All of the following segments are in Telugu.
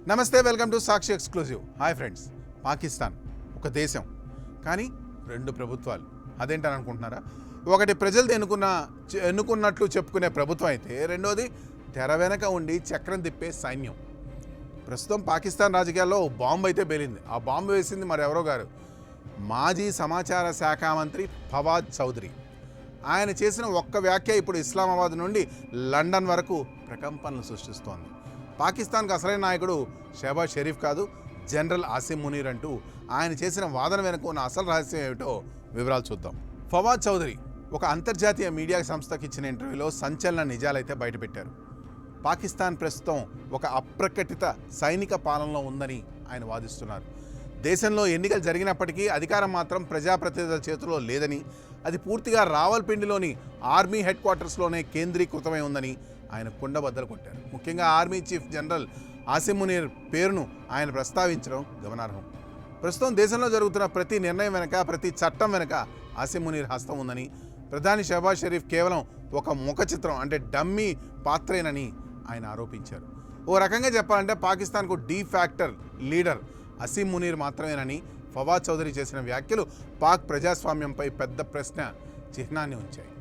నమస్తే, welcome to Sakshi exclusive. Hi friends, Pakistan ఒక దేశం కానీ రెండు ప్రభుత్వాలు. అదేంటని అనుకుంటున్నారా? ఒకటి ప్రజలు ఎన్నుకున్నట్లు చెప్పుకునే ప్రభుత్వం అయితే, రెండోది తెర వెనక ఉండి చక్రం తిప్పే సైన్యం. ప్రస్తుతం పాకిస్తాన్ రాజకీయాల్లో బాంబు అయితే పేలింది. ఆ బాంబు వేసింది మరెవరో గారు, మాజీ సమాచార శాఖ మంత్రి ఫవాద్ చౌదరి. ఆయన చేసిన ఒక్క వ్యాఖ్య ఇప్పుడు ఇస్లామాబాద్ నుండి లండన్ వరకు ప్రకంపనలు సృష్టిస్తోంది. పాకిస్తాన్కు అసలైన నాయకుడు షహబాజ్ షరీఫ్ కాదు, జనరల్ ఆసిమ్ మునీర్ అంటూ ఆయన చేసిన వాదన వెనుక ఉన్న అసలు రహస్యం ఏమిటో వివరాలు చూద్దాం. ఫవాద్ చౌదరి ఒక అంతర్జాతీయ మీడియా సంస్థకి ఇచ్చిన ఇంటర్వ్యూలో సంచలన నిజాలైతే బయటపెట్టారు. పాకిస్తాన్ ప్రస్తుతం ఒక అప్రకటిత సైనిక పాలనలో ఉందని ఆయన వాదిస్తున్నారు. దేశంలో ఎన్నికలు జరిగినప్పటికీ అధికారం మాత్రం ప్రజాప్రతినిధుల చేతిలో లేదని, అది పూర్తిగా రావల్పిండిలోని ఆర్మీ హెడ్ క్వార్టర్స్లోనే కేంద్రీకృతమై ఉందని ఆయన కుండబద్దలు కొట్టారు. ముఖ్యంగా army chief general Asim Munir పేరును ఆయన ప్రస్తావించడం గమనార్హం. ప్రస్తుతం దేశంలో జరుగుతున్న ప్రతి నిర్ణయం వెనక, ప్రతి చట్టం వెనక ఆసిమ్ మునీర్ హస్తం ఉందని, ప్రధాని షహబాజ్ షరీఫ్ కేవలం ఒక ముఖ చిత్రం అంటే డమ్మీ పాత్రేనని ఆయన ఆరోపించారు. ఓ రకంగా చెప్పాలంటే పాకిస్తాన్కు de facto leader Asim Munir మాత్రమేనని ఫవాద్ చౌదరి చేసిన వ్యాఖ్యలు పాక్ ప్రజాస్వామ్యంపై పెద్ద ప్రశ్న చిహ్నాన్ని ఉంచాయి.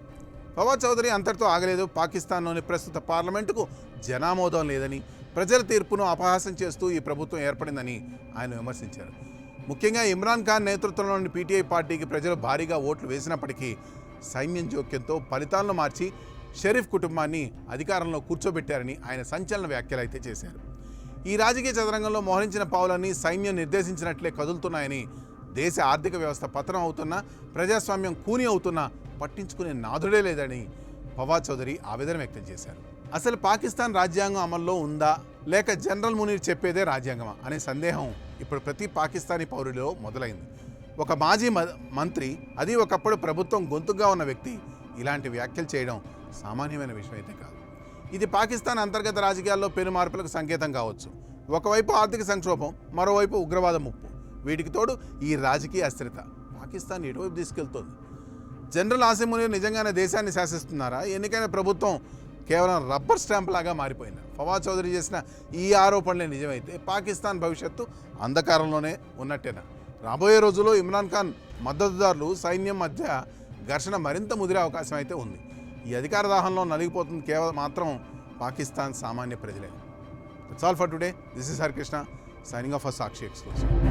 ఫవాద్ చౌదరి అంతటితో ఆగలేదు. పాకిస్తాన్లోని ప్రస్తుత పార్లమెంటుకు జనామోదం లేదని, ప్రజల తీర్పును అపహాస్యం చేస్తూ ఈ ప్రభుత్వం ఏర్పడిందని ఆయన విమర్శించారు. ముఖ్యంగా ఇమ్రాన్ ఖాన్ నేతృత్వంలోని పీటీఐ పార్టీకి ప్రజలు భారీగా ఓట్లు వేసినప్పటికీ సైన్యం జోక్యంతో ఫలితాలను మార్చి షరీఫ్ కుటుంబాన్ని అధికారంలో కూర్చోబెట్టారని ఆయన సంచలన వ్యాఖ్యలు అయితే చేశారు. ఈ రాజకీయ చదరంగంలో మోహరించిన పావులన్నీ సైన్యం నిర్దేశించినట్లే కదులుతున్నాయని, దేశ ఆర్థిక వ్యవస్థ పతనం అవుతున్నా, ప్రజాస్వామ్యం కూని అవుతున్నా పట్టించుకునే నాదుడే లేదని ఫవాద్ చౌదరి ఆవేదన వ్యక్తం చేశారు. అసలు పాకిస్తాన్ రాజ్యాంగం అమల్లో ఉందా, లేక జనరల్ మునీర్ చెప్పేదే రాజ్యాంగమా అనే సందేహం ఇప్పుడు ప్రతి పాకిస్తానీ పౌరుడిలో మొదలైంది. ఒక మాజీ మంత్రి, అది ఒకప్పుడు ప్రభుత్వం గొంతుగా ఉన్న వ్యక్తి ఇలాంటి వ్యాఖ్యలు చేయడం సామాన్యమైన విషయం అయితే కాదు. ఇది పాకిస్తాన్ అంతర్గత రాజకీయాల్లో పెను మార్పులకు సంకేతం కావచ్చు. ఒకవైపు ఆర్థిక సంక్షోభం, మరోవైపు ఉగ్రవాద ముప్పు. వీటికి తోడు ఈ రాజకీయ అస్థిరత పాకిస్తాన్ ఎటువైపు తీసుకెళ్తోంది? జనరల్ ఆసిమ్ మునీర్ నిజంగానే దేశాన్ని శాసిస్తున్నారా? ఎన్నికైన ప్రభుత్వం కేవలం రబ్బర్ స్టాంప్ లాగా మారిపోయింది. ఫవాద్ చౌదరి చేసిన ఈ ఆరోపణలే నిజమైతే పాకిస్తాన్ భవిష్యత్తు అంధకారంలోనే ఉన్నట్టేనా? రాబోయే రోజుల్లో ఇమ్రాన్ ఖాన్ మద్దతుదారులు, సైన్యం మధ్య ఘర్షణ మరింత ముదిరే అవకాశం అయితే ఉంది. ఈ అధికార దాహంలో నలిగిపోతుంది కేవలం మాత్రం పాకిస్తాన్ సామాన్య ప్రజలే. That's all for today. This is Harikrishna signing off for Sakshi exclusive.